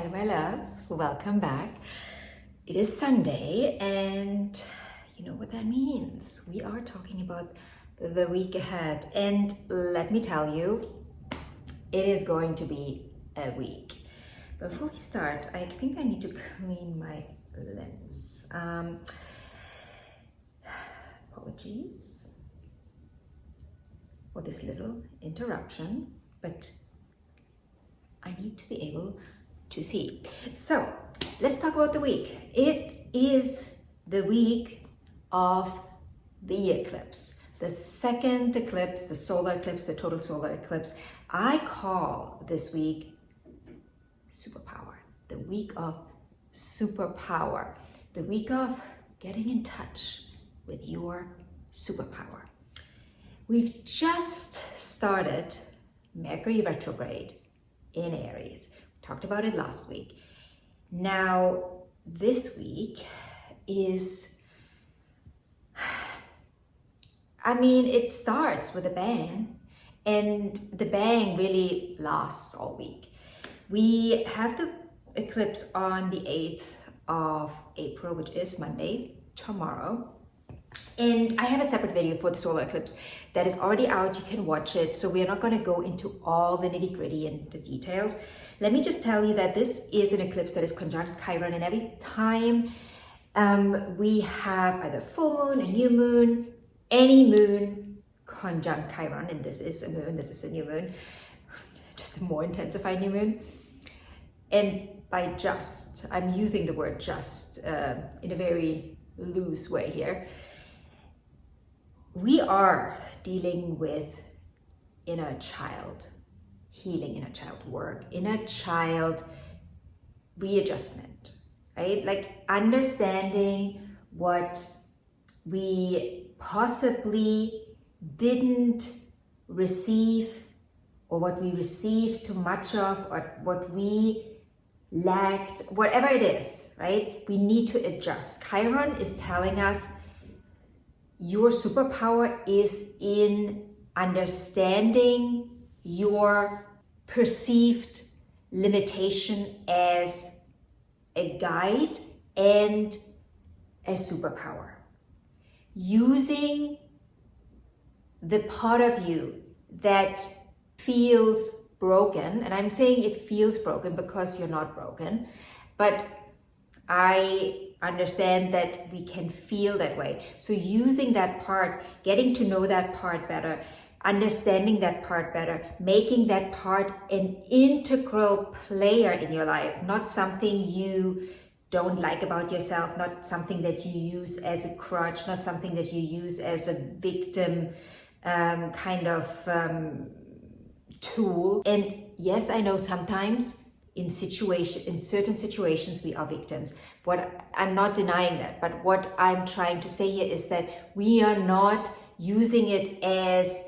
Hi, my loves. Welcome back. It is Sunday, and you know what that means. We are talking about the week ahead, and let me tell you, it is going to be a week. Before we start, I think I need to clean my lens. Apologies for this little interruption, but I need to be able to see. So let's talk about the week. It is the week of the eclipse, the second eclipse, the solar eclipse, the total solar eclipse. I call this week superpower, the week of superpower, the week of getting in touch with your superpower. We've just started Mercury retrograde in Aries. We talked about it last week. Now, this week is, it starts with a bang, and the bang really lasts all week. We have the eclipse on the 8th of April, which is Monday, tomorrow. And I have a separate video for the solar eclipse that is already out. You can watch it. So we are not going to go into all the nitty gritty and the details. Let me just tell you that this is an eclipse that is conjunct Chiron, and every time we have either full moon, a new moon, any moon conjunct Chiron, and this is a moon, this is a new moon, just a more intensified new moon. And by just, I'm using the word just in a very loose way here. We are dealing with inner child healing, inner child work, inner child readjustment, right? Like understanding what we possibly didn't receive, or what we received too much of, or what we lacked, whatever it is, right? We need to adjust. Chiron is telling us your superpower is in understanding your perceived limitation as a guide and a superpower. Using the part of you that feels broken, and I'm saying it feels broken because you're not broken, but I understand that we can feel that way. So using that part, getting to know that part better, understanding that part better, making that part an integral player in your life, not something you don't like about yourself, not something that you use as a crutch, not something that you use as a victim tool. And yes, I know sometimes in certain situations we are victims. I'm not denying that, but what I'm trying to say here is that we are not using it as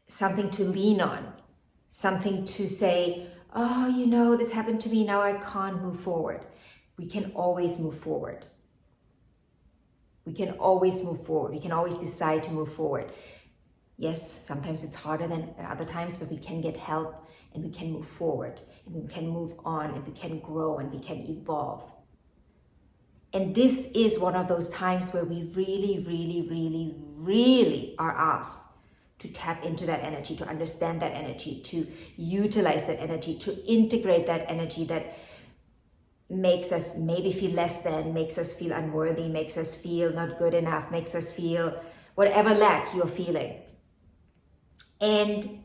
something to lean on, something to say, oh, this happened to me, now I can't move forward. We can always move forward. We can always move forward. We can always decide to move forward. Yes, sometimes it's harder than other times, but we can get help and we can move forward and we can move on and we can grow and we can evolve. And this is one of those times where we really, really, really, really are asked to tap into that energy, to understand that energy, to utilize that energy, to integrate that energy that makes us maybe feel less than, makes us feel unworthy, makes us feel not good enough, makes us feel whatever lack you're feeling. And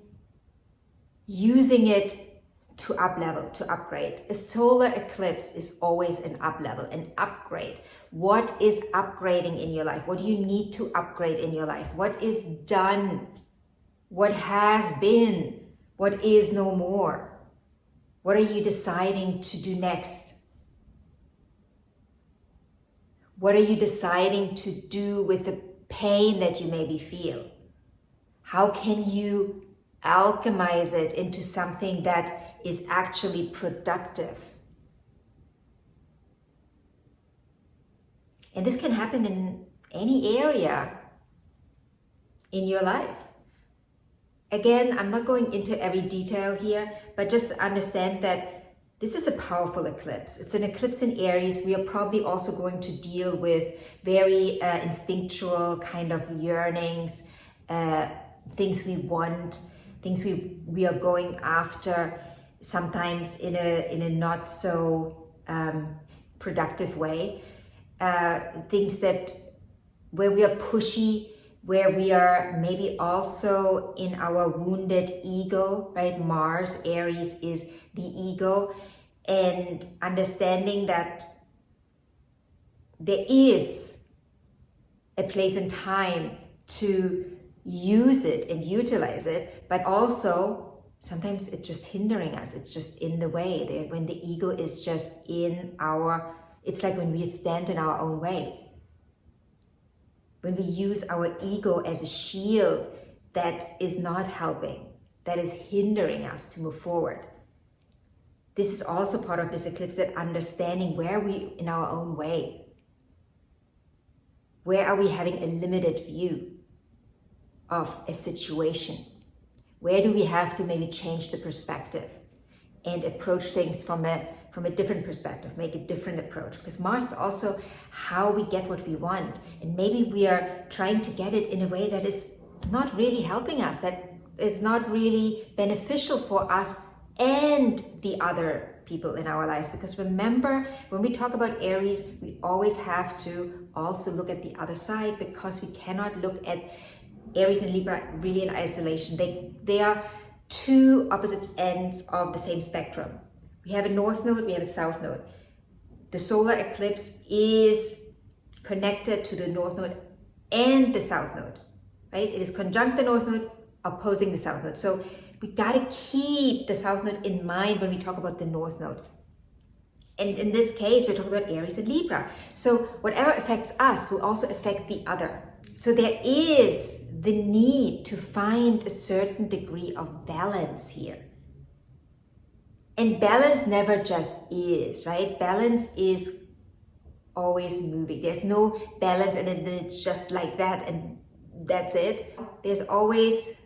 using it to up-level, to upgrade. A solar eclipse is always an up-level, an upgrade. What is upgrading in your life? What do you need to upgrade in your life? What is done? What has been? What is no more? What are you deciding to do next? What are you deciding to do with the pain that you maybe feel? How can you alchemize it into something that is actually productive? And this can happen in any area in your life. Again, I'm not going into every detail here, but just understand that this is a powerful eclipse. It's an eclipse in Aries. We are probably also going to deal with very instinctual kind of yearnings, things we want, things we are going after, sometimes in a not so productive way. Things that where we are pushy, where we are maybe also in our wounded ego, right? Mars, Aries is the ego, and understanding that there is a place and time to use it and utilize it, but also sometimes it's just hindering us. It's just in the way. When the ego is just it's like when we stand in our own way. When we use our ego as a shield that is not helping, that is hindering us to move forward. This is also part of this eclipse, that understanding where we in our own way. Where are we having a limited view of a situation? Where do we have to maybe change the perspective and approach things from a different perspective, make a different approach? Because Mars is also how we get what we want. And maybe we are trying to get it in a way that is not really helping us, that is not really beneficial for us and the other people in our lives. Because remember, when we talk about Aries, we always have to also look at the other side, because we cannot look at Aries and Libra really in isolation. They are two opposite ends of the same spectrum. We have a north node, we have a south node. The solar eclipse is connected to the north node and the south node, right? It is conjunct the north node, opposing the south node. So we got to keep the south node in mind when we talk about the north node. And in this case, we're talking about Aries and Libra. So whatever affects us will also affect the other. So there is the need to find a certain degree of balance here. And balance never just is, right? Balance is always moving. There's no balance and then it's just like that and that's it. There's always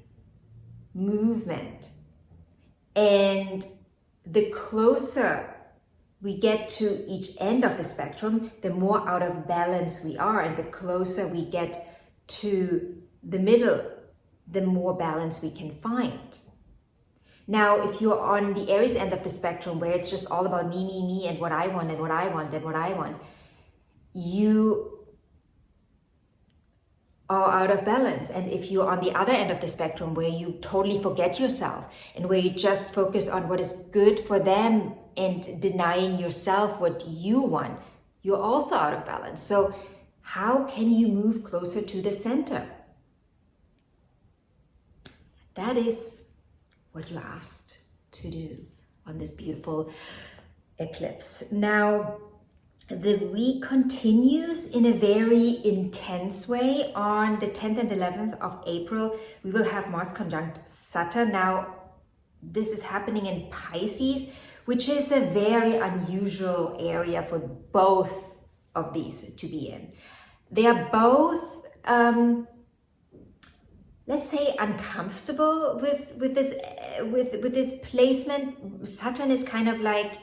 movement. And the closer we get to each end of the spectrum, the more out of balance we are. And the closer we get to the middle, the more balance we can find. Now, if you're on the Aries end of the spectrum, where it's just all about me, and what I want, and what I want, and what I want, you are out of balance. And if you're on the other end of the spectrum, where you totally forget yourself, and where you just focus on what is good for them and denying yourself what you want, you're also out of balance. So how can you move closer to the center? That is what you asked to do on this beautiful eclipse. Now, the week continues in a very intense way. On the 10th and 11th of April, we will have Mars conjunct Saturn. Now, this is happening in Pisces, which is a very unusual area for both of these to be in. They are both let's say uncomfortable with this placement. Saturn is kind of like,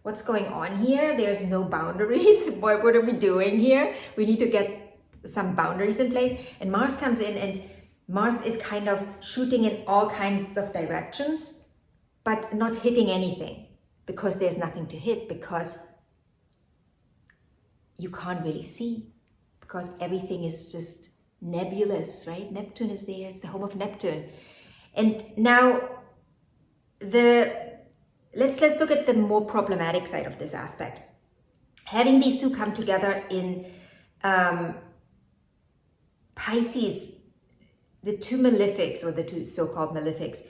what's going on here? There's no boundaries. What are we doing here? We need to get some boundaries in place. And Mars comes in, and Mars is kind of shooting in all kinds of directions, but not hitting anything, because there's nothing to hit, because you can't really see, because everything is just nebulous, right? Neptune is there. It's the home of Neptune. And now let's look at the more problematic side of this aspect. Having these two come together in Pisces, the two malefics, or the two so-called malefics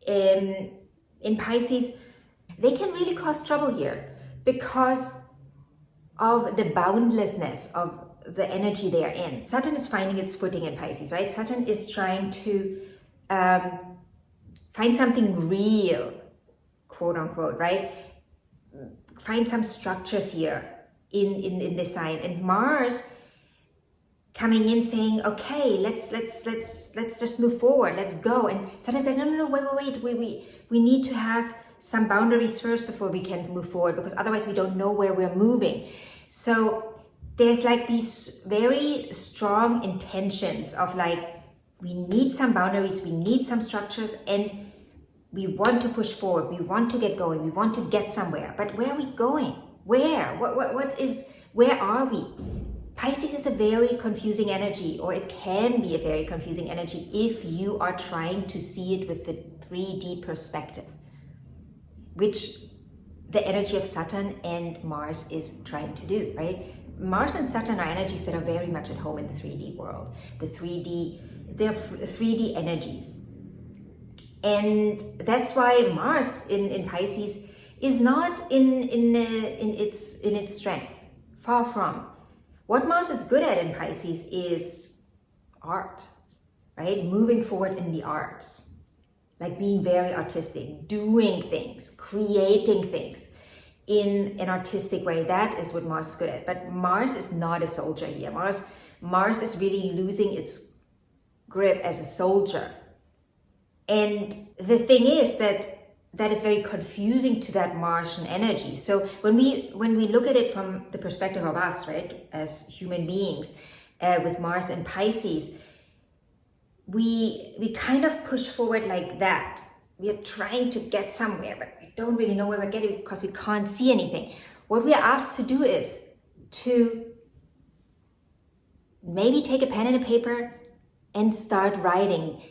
in Pisces, they can really cause trouble here because of the boundlessness of the energy they are in. Saturn is finding its footing in Pisces, right? Saturn is trying to find something real, quote unquote, right? Find some structures here in this sign. And Mars coming in saying, okay, let's just move forward, let's go. And sometimes I say, no, wait, we need to have some boundaries first before we can move forward, because otherwise we don't know where we're moving. So there's like these very strong intentions of like, we need some boundaries, we need some structures, and we want to push forward, we want to get going, we want to get somewhere. But where are we going? Where? Where are we? Pisces is a very confusing energy, or it can be a very confusing energy if you are trying to see it with the 3D perspective, which the energy of Saturn and Mars is trying to do, right? Mars and Saturn are energies that are very much at home in the 3D world. They're 3D energies. And that's why Mars in Pisces is not in its strength. Far from. What Mars is good at in Pisces is art, right? Moving forward in the arts, like being very artistic, doing things, creating things in an artistic way. That is what Mars is good at. But Mars is not a soldier here. Mars is really losing its grip as a soldier. And the thing is that is very confusing to that Martian energy. So when we look at it from the perspective of us, right, as human beings, with Mars and Pisces, we kind of push forward like that. We are trying to get somewhere, but we don't really know where we're getting because we can't see anything. What we are asked to do is to maybe take a pen and a paper and start writing,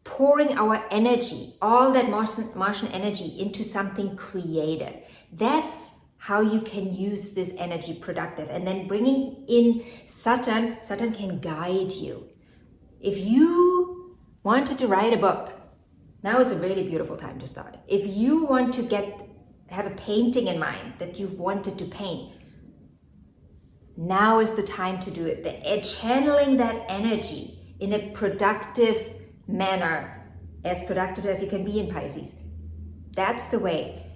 pouring our energy, all that Martian energy, into something creative. That's how you can use this energy productive. And then bringing in Saturn can guide you. If you wanted to write a book, now is a really beautiful time to start. If you want to have a painting in mind that you've wanted to paint, now is the time to do it. Channeling that energy in a productive manner, as productive as you can be in Pisces. That's the way.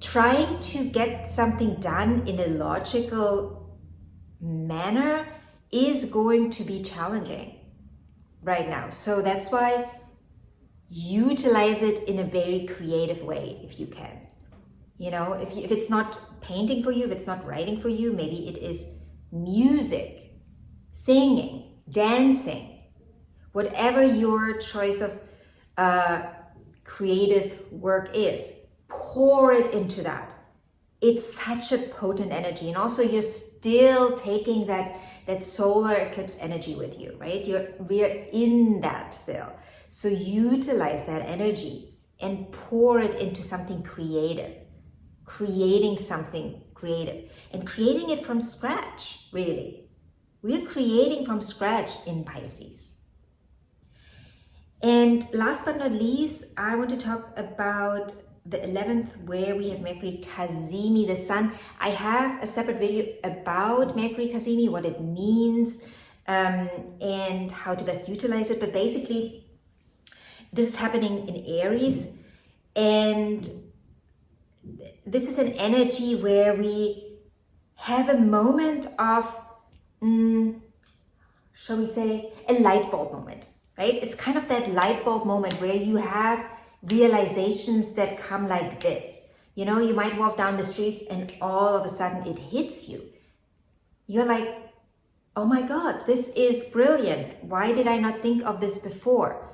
Trying to get something done in a logical manner is going to be challenging right now. So that's why utilize it in a very creative way if you can. You know, if it's not painting for you, if it's not writing for you, maybe it is music, singing, dancing, whatever your choice of creative work is, pour it into that. It's such a potent energy. And also you're still taking that solar eclipse energy with you, right? We're in that still. So utilize that energy and pour it into something creative, creating something creative and creating it from scratch, really. We're creating from scratch in Pisces. And last but not least, I want to talk about the 11th, where we have Mercury 𝐂𝐍𝐶, the sun. I have a separate video about Mercury 𝐂𝐍𝐶, what it means, and how to best utilize it. But basically, this is happening in Aries, and this is an energy where we have a moment of, shall we say, a light bulb moment, right? It's kind of that light bulb moment where you have realizations that come like this. You know, you might walk down the streets and all of a sudden it hits you. You're like, oh my God, this is brilliant. Why did I not think of this before?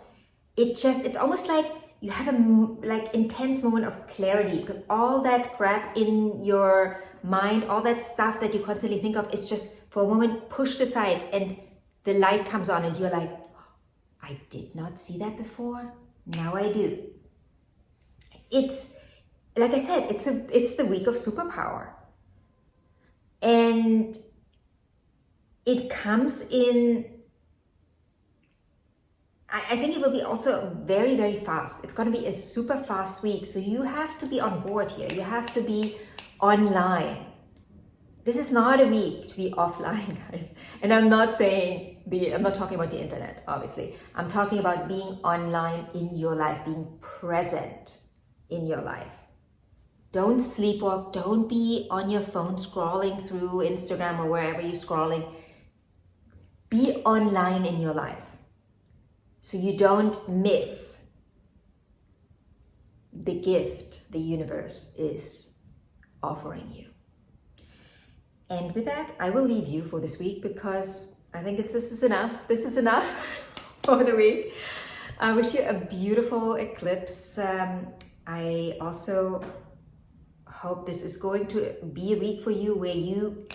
It's almost like you have a intense moment of clarity, because all that crap in your mind, all that stuff that you constantly think of, is just for a moment pushed aside, and the light comes on and you're like, I did not see that before. Now I do. It's, like I said, it's the week of superpower. And it comes in, I think it will be also very, very fast. It's going to be a super fast week. So you have to be on board here. You have to be online. This is not a week to be offline, guys. And I'm not talking about the internet, obviously. I'm talking about being online in your life, being present in your life. Don't sleepwalk. Don't be on your phone scrolling through Instagram or wherever you're scrolling. be online in your life so you don't miss the gift the universe is offering you. And with that, I will leave you for this week because I think this is enough. This is enough for the week. I wish you a beautiful eclipse. I also hope this is going to be a week for you where you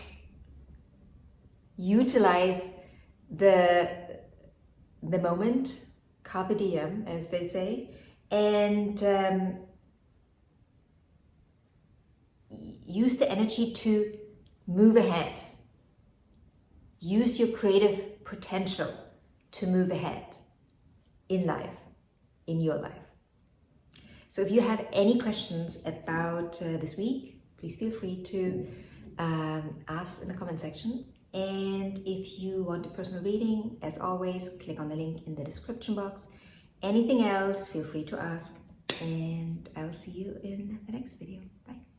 utilize the moment, carpe diem, as they say, and use the energy to move ahead. Use your creative potential to move ahead in life, in your life. So if you have any questions about this week, please feel free to ask in the comment section. And if you want a personal reading, as always, click on the link in the description box. Anything else, feel free to ask. And I'll see you in the next video. Bye.